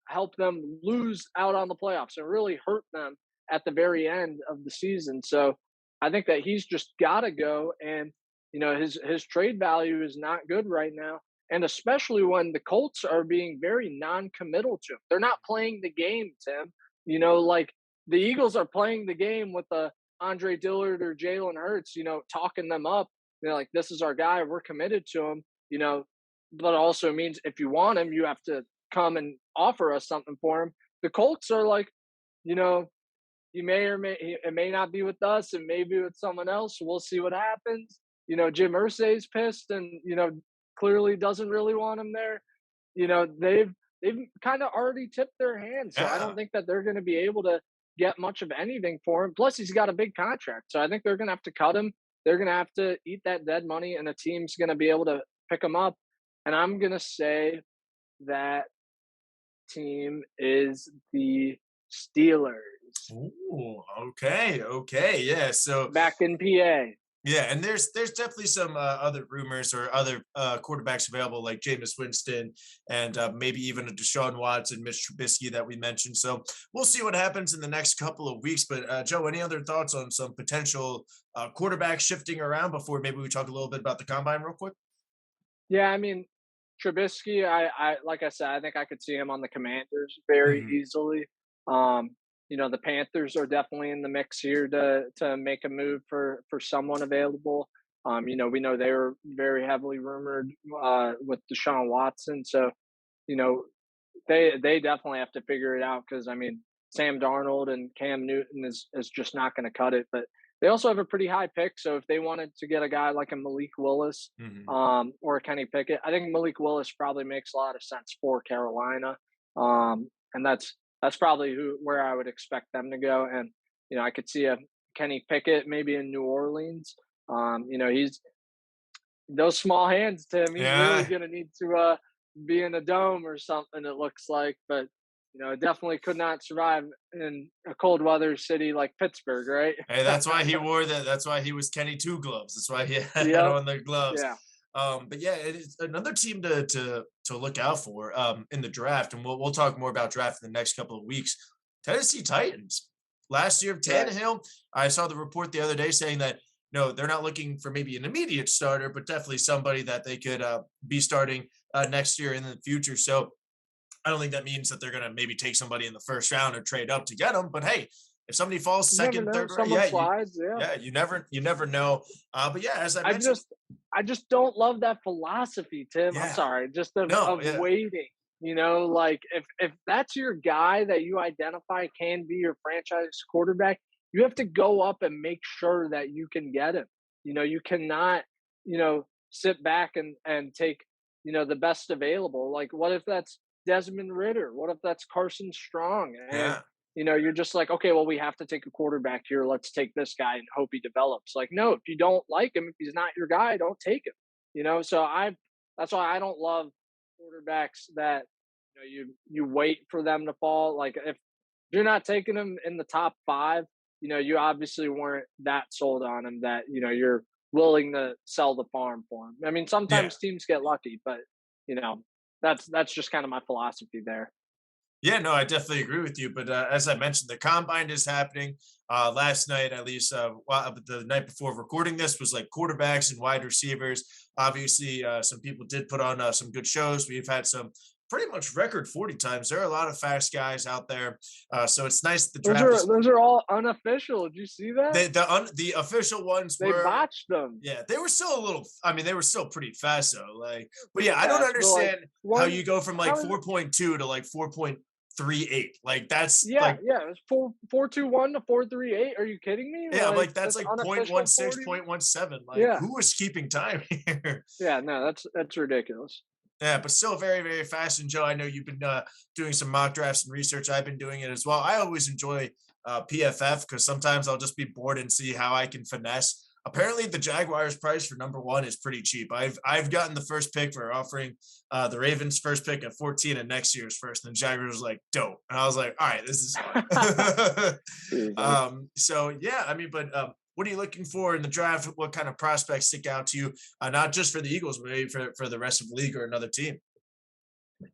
help them lose out on the playoffs and really hurt them at the very end of the season. So I think that he's just got to go, and his trade value is not good right now, and especially when the Colts are being very non-committal to him. They're not playing the game, Tim. Like the Eagles are playing the game with Andre Dillard or Jalen Hurts, talking them up. They're like, this is our guy. We're committed to him, but it also means if you want him, you have to come and offer us something for him. The Colts are like, you know, you may or may it may not be with us, and maybe with someone else. We'll see what happens. Jim Irsay's pissed, and clearly doesn't really want him there. They've kind of already tipped their hand, so I Yeah. don't think that they're going to be able to get much of anything for him. Plus, he's got a big contract, so I think they're going to have to cut him. They're going to have to eat that dead money, and a team's going to be able to pick him up. And I'm going to say that team is the Steelers. Ooh, okay, okay, yeah. So Back in PA. yeah, and there's definitely some other rumors or other quarterbacks available like Jameis Winston and maybe even a Deshaun Watson, Mitch Trubisky that we mentioned. So we'll see what happens in the next couple of weeks. But Joe, any other thoughts on some potential quarterbacks shifting around before maybe we talk a little bit about the combine real quick? Yeah, I mean, Trubisky, I like I said, I think I could see him on the Commanders very Mhm. easily. Um, the Panthers are definitely in the mix here to make a move for someone available. We know they were very heavily rumored with Deshaun Watson, so you know they definitely have to figure it out because I mean Sam Darnold and Cam Newton is just not going to cut it. But they also have a pretty high pick, so if they wanted to get a guy like a Malik Willis Mhm. or a Kenny Pickett, I think Malik Willis probably makes a lot of sense for Carolina, and that's probably where I would expect them to go. And I could see a Kenny Pickett maybe in New Orleans. He's those small hands, Tim. He's really Yeah. going to need to be in a dome or something. It looks like, but definitely could not survive in a cold weather city like Pittsburgh, right? Hey, that's why he wore that. That's why he was Kenny Two Gloves. That's why he had Yep. on the gloves. Yeah. But yeah, it is another team to look out for in the draft, and we'll talk more about draft in the next couple of weeks. Tennessee Titans. Last year, Right. Tannehill. I saw the report the other day saying that no, they're not looking for maybe an immediate starter, but definitely somebody that they could be starting next year in the future. So I don't think that means that they're going to maybe take somebody in the first round or trade up to get them. But hey, if somebody falls You never second, know. third, round, Someone yeah, slides. Yeah. you never know. But yeah, as I I mentioned, just I just don't love that philosophy, Tim. I'm yeah, sorry, just of no, of yeah, waiting. Like if that's your guy that you identify can be your franchise quarterback, you have to go up and make sure that you can get him. You cannot, sit back and take, the best available. Like what if that's Desmond Ritter? What if that's Carson Strong? And yeah, you're just like, okay, well, we have to take a quarterback here. Let's take this guy and hope he develops. Like, no, if you don't like him, if he's not your guy, don't take him. So that's why I don't love quarterbacks that you wait for them to fall. Like if you're not taking them in the top five, you obviously weren't that sold on him that you're willing to sell the farm for him. I mean, yeah. sometimes teams get lucky, but you know that's just kind of my philosophy there. Yeah, no, I definitely agree with you. But as I mentioned, the combine is happening last night, at least the night before recording this was like quarterbacks and wide receivers. Obviously, some people did put on some good shows. We've had some pretty much record 40 times. There are a lot of fast guys out there. So it's nice that the Those draft are is those are all unofficial. Did you see that? the official ones They were botched them. yeah, they were still a little I mean, they were still pretty fast though. Like, but Pretty yeah, I don't fast, but like understand how one, you go from like how is it? 4.2 to like 4.38. Like that's Yeah, like yeah. It's 4.2.1 to 4.38. Are you kidding me? yeah, I'm Like like that's that's like point one unofficial six, 40. 0.17. Like Yeah, who was keeping time here? yeah. No, that's ridiculous. Yeah, but still very, very fast. And Joe, I know you've been doing some mock drafts and research. I've been doing it as well. I always enjoy PFF because sometimes I'll just be bored and see how I can finesse. Apparently, the Jaguars' price for number one is pretty cheap. I've gotten the first pick for offering the Ravens' first pick at 14 and next year's first. And the Jaguars was like, dope. And I was like, all right, this is fun. Jesus. So yeah, I mean, but what are you looking for in the draft? What kind of prospects stick out to you? Not just for the Eagles, but maybe for the rest of the league or another team.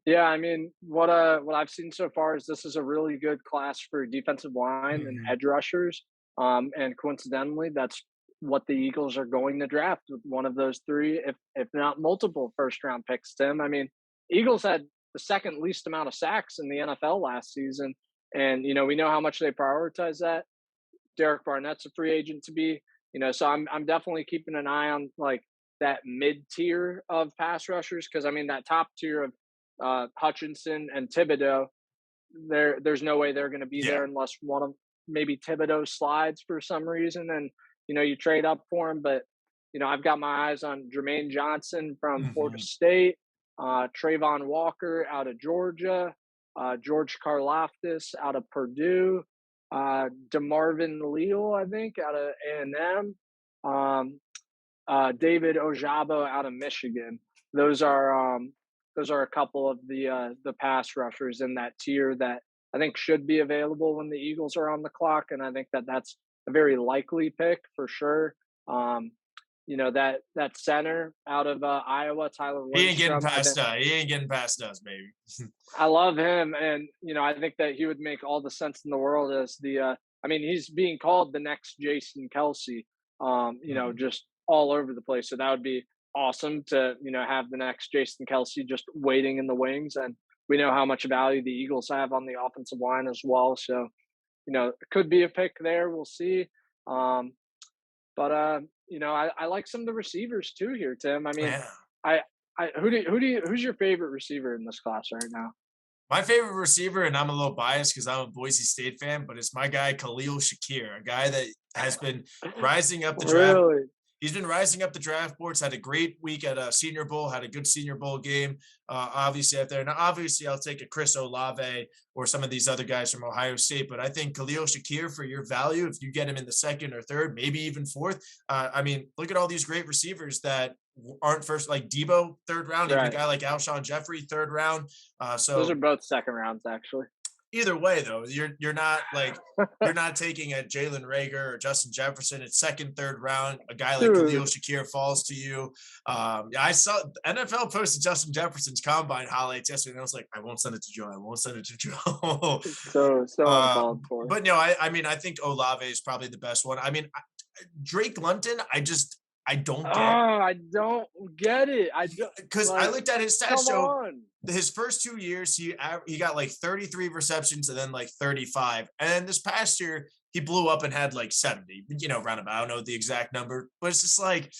Yeah, I mean, what I've seen so far is this is a really good class for defensive line and Mhm. edge rushers. And coincidentally, that's what the Eagles are going to draft with one of those three, if not multiple first round picks. Tim, I mean, Eagles had the second least amount of sacks in the NFL last season, and we know how much they prioritize that. Derek Barnett's a free agent to be So I'm definitely keeping an eye on like that mid tier of pass rushers because I mean that top tier of Hutchinson and Thibodeau, there's no way they're going to be Yeah. there unless one of maybe Thibodeau slides for some reason, and you trade up for him. But I've got my eyes on Jermaine Johnson from Florida Hmm. State, Trayvon Walker out of Georgia, George Karlaftis out of Purdue, DeMarvin Leal, I think, out of A&M, um, David Ojabo out of Michigan. Those are those are a couple of the pass rushers in that tier that I think should be available when the Eagles are on the clock, and I think that that's a very likely pick for sure. Um, that center out of Iowa, Tyler He ain't getting Lindstrom. past us. He ain't getting past us, baby. I love him, and I think that he would make all the sense in the world as the. I mean, he's being called the next Jason Kelsey. Mhm. Just all over the place. So that would be awesome to have the next Jason Kelsey just waiting in the wings, and we know how much value the Eagles have on the offensive line as well. So it could be a pick there. We'll see. Um, but I like some of the receivers too here, Tim. I mean, Yeah. I who's your favorite receiver in this class right now? My favorite receiver, and I'm a little biased because I'm a Boise State fan, but it's my guy Khalil Shakir, a guy that has been rising up the draft. Really? He's been rising up the draft boards. Had a great week at a Senior Bowl. Had a good Senior Bowl game. Obviously out there. Now, obviously, I'll take a Chris Olave or some of these other guys from Ohio State. But I think Khalil Shakir, for your value, if you get him in the second or third, maybe even fourth. I mean, look at all these great receivers that aren't first, like Debo, third round. Even a Right. guy like Alshon Jeffrey, third round. Those are So both second rounds, actually. either way, though, you're not like you're not taking a Jalen Rager or Justin Jefferson. It's second, third round. A guy like Khalil Dude, Shakir falls to you. Yeah, I saw NFL posted Justin Jefferson's combine highlights yesterday, and I was like, I won't send it to Joe. I won't send it to Joe. so uncalled for. But no, I mean, I think Olave is probably the best one. I mean, Drake London, I don't Oh, get I don't get it. I don't because I like. looked at his stats. Come So on. his first 2 years, he got like 33 receptions and then like 35. And then this past year, he blew up and had like 70, roundabout. I don't know the exact number, but it's just like,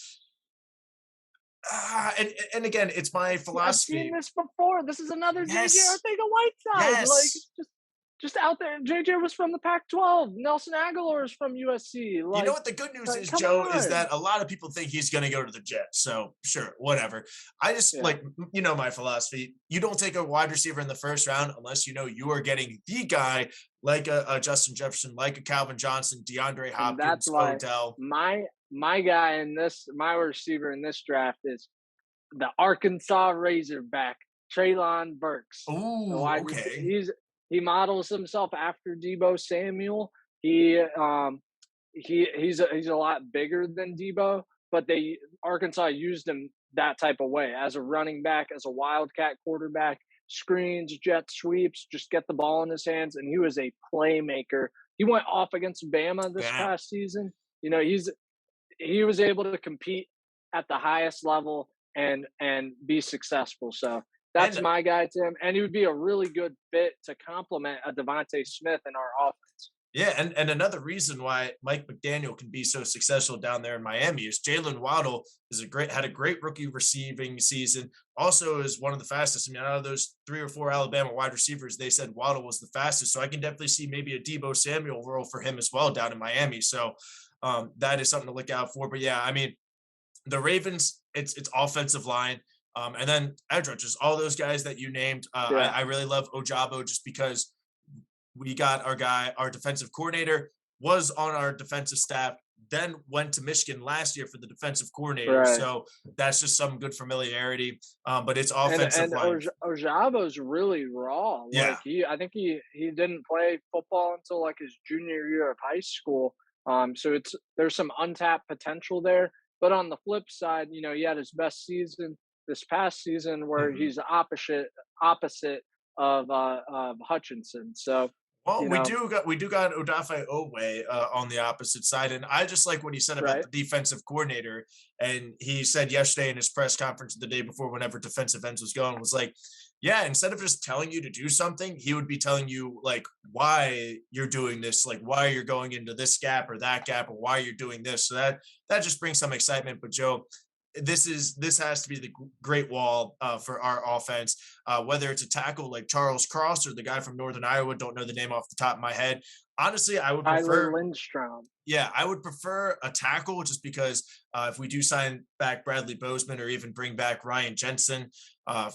and again, it's my See, I've seen philosophy. this before. This is another JJ Yes, Arcega-Whiteside. Like, yes. just out there. JJ was from the Pac-12. Nelson Aguilar is from USC. You know what the good news Like, is, come Joe, is on. that a lot of people think he's going to go to the Jets. So sure, whatever. I just Yeah, like, my philosophy. You don't take a wide receiver in the first round unless you know you are getting the guy like a Justin Jefferson, like a Calvin Johnson, DeAndre and that's Hopkins, why Odell. my guy in this, my receiver in this draft is the Arkansas Razorback, Traylon Burks. The Ooh, wide okay. he models himself after Debo Samuel. He he's a lot bigger than Debo, but they Arkansas used him that type of way as a running back, as a wildcat quarterback, screens, jet sweeps, just get the ball in his hands, and he was a playmaker. He went off against Bama this Yeah. past season. He was able to compete at the highest level and be successful. So that's And my guy, Tim, and he would be a really good fit to complement a Devontae Smith in our offense. yeah, and another reason why Mike McDaniel can be so successful down there in Miami is Jalen Waddle had a great rookie receiving season. Also, is one of the fastest. I mean, out of those 3 or 4 Alabama wide receivers, they said Waddle was the fastest. So I can definitely see maybe a Debo Samuel role for him as well down in Miami. So that is something to look out for. But yeah, I mean, the Ravens, it's offensive line. And then edge rushers, all those guys that you named. Yeah, I really love Ojabo just because we got our defensive coordinator was on our defensive staff, then went to Michigan last year for the defensive coordinator. right. So that's just some good familiarity. But it's And offensive line. Ojabo's really raw. Yeah. Like I think he didn't play football until like his junior year of high school. So there's some untapped potential there. But on the flip side, he had his best season this past season where Mhm. he's opposite of Hutchinson. So Well, You we know, do got we do got Odafe Oweh on the opposite side, and I just like what he said about right? the defensive coordinator. And he said yesterday in his press conference the day before, whenever defensive ends was going, was like, yeah, instead of just telling you to do something, he would be telling you like why you're doing this, like why you're going into this gap or that gap, or why you're doing this. So that just brings some excitement. But Joe, this has to be the great wall for our offense. Whether it's a tackle like Charles Cross or the guy from Northern Iowa, don't know the name off the top of my head. Honestly, I would Tyler prefer, Lindstrom. yeah, I would prefer a tackle just because if we do sign back Bradley Bozeman or even bring back Ryan Jensen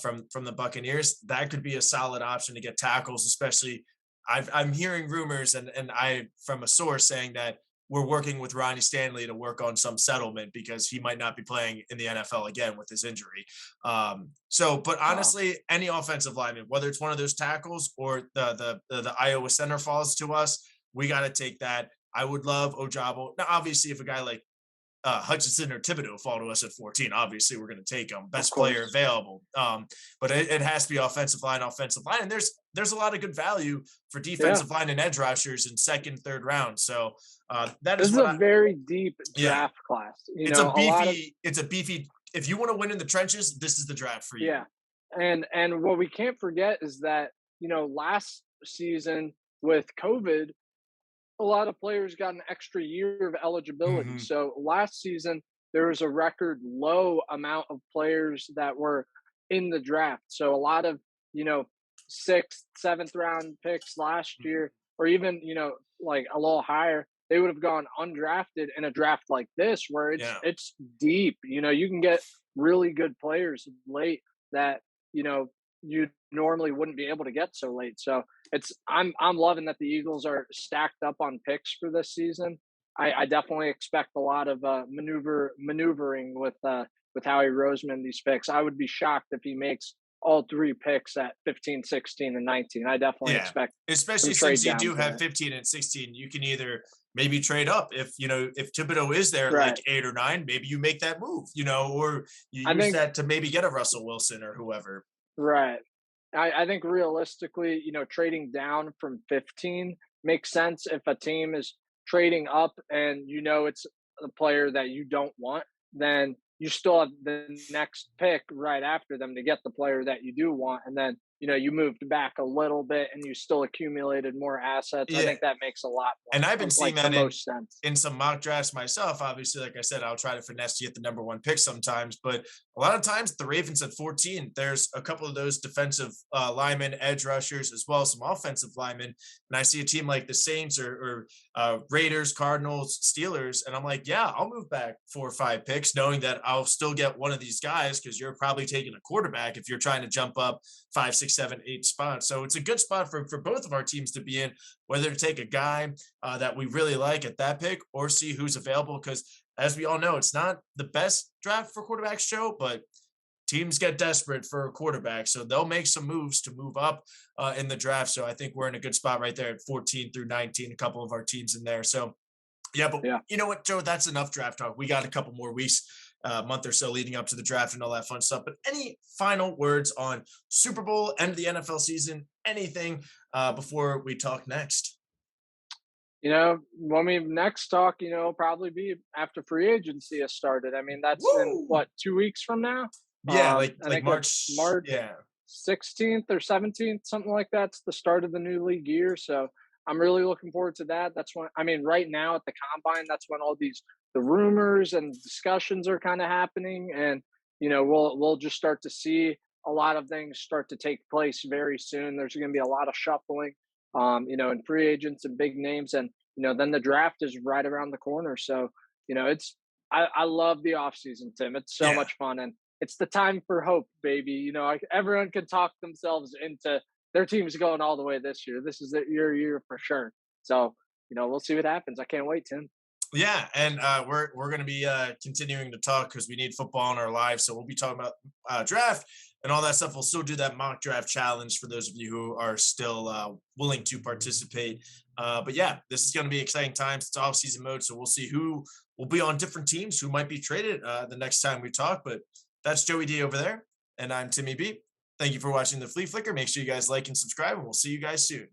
from the Buccaneers, that could be a solid option to get tackles. Especially, I'm hearing rumors and I from a source saying that we're working with Ronnie Stanley to work on some settlement because he might not be playing in the NFL again with his injury. But Wow. honestly, any offensive lineman, whether it's one of those tackles or the Iowa center falls to us, we got to take that. I would love Ojabo. Now, obviously, if a guy like Hutchinson or Thibodeau fall to us at 14, obviously we're going to take them. Of Best player course. available. But it has to be offensive line, offensive line. And there's a lot of good value for Yeah. defensive line and edge rushers in second, third round. So that This is is what a I, very deep yeah, draft class. You know, a lot of it's a beefy, if you want to win in the trenches, this is the draft for you. yeah. And what we can't forget is that, last season with COVID, a lot of players got an extra year of eligibility. Hmm. So last season, there was a record low amount of players that were in the draft. So a lot of, you know, sixth, seventh round picks last year, or even, like a little higher, they would have gone undrafted in a draft like this where it's Yeah. it's deep. You can get really good players late that, you normally wouldn't be able to get so late. So I'm loving that the Eagles are stacked up on picks for this season. I definitely expect a lot of maneuvering with Howie Roseman these picks. I would be shocked if he makes all three picks at 15, 16, and 19. I definitely Yeah. expect some Especially trade since you do downs have there. 15 and 16, you can either maybe trade up if if Thibodeau is there at Right. like 8 or 9, maybe you make that move, or you I use think that to maybe get a Russell Wilson or whoever. right. I think realistically, trading down from 15 makes sense if a team is trading up and it's a player that you don't want, then you still have the next pick right after them to get the player that you do want. And then, you moved back a little bit and you still accumulated more assets. I Yeah. think that makes a lot And I've more, been seeing like the that in most sense. in some mock drafts myself. Obviously, like I said, I'll try to finesse to get the number one pick sometimes, but a lot of times the Ravens at 14, there's a couple of those defensive linemen, edge rushers, as well as some offensive linemen. And I see a team like the Saints or Raiders, Cardinals, Steelers, and I'm like, yeah, I'll move back 4 or 5 picks, knowing that I'll still get one of these guys because you're probably taking a quarterback if you're trying to jump up 5, 6, 7, 8 spots. So it's a good spot for both of our teams to be in, whether to take a guy that we really like at that pick or see who's available. Because as we all know, it's not the best draft for quarterbacks, Joe, but teams get desperate for a quarterback. So they'll make some moves to move up in the draft. So I think we're in a good spot right there at 14 through 19, a couple of our teams in there. So yeah, but Yeah. you know what, Joe? That's enough draft talk. We got a couple more weeks, month or so leading up to the draft and all that fun stuff. But any final words on Super Bowl, end of the NFL season, anything before we talk next? When we next talk, probably be after free agency has started. I mean, that's in Woo! what, 2 weeks from now? Yeah, like I like think that's March. March Yeah, 16th or 17th, something like that's the start of the new league year. So I'm really looking forward to that. That's when, I mean, right now at the combine, that's when all the rumors and discussions are kind of happening. And, we'll just start to see a lot of things start to take place very soon. There's going to be a lot of shuffling, and free agents and big names. And, then the draft is right around the corner. So, I love the off season, Tim. It's so yeah. much fun. And it's the time for hope, baby. Everyone can talk themselves into their team's going all the way this year. This is your year for sure. So, we'll see what happens. I can't wait, Tim. Yeah, and we're going to be continuing to talk because we need football in our lives. So we'll be talking about draft and all that stuff. We'll still do that mock draft challenge for those of you who are still willing to participate. But yeah, this is going to be exciting times. It's off season mode, so we'll see who will be on different teams, who might be traded the next time we talk. But that's Joey D over there, and I'm Timmy B. Thank you for watching the Flea Flicker. Make sure you guys like and subscribe, and we'll see you guys soon.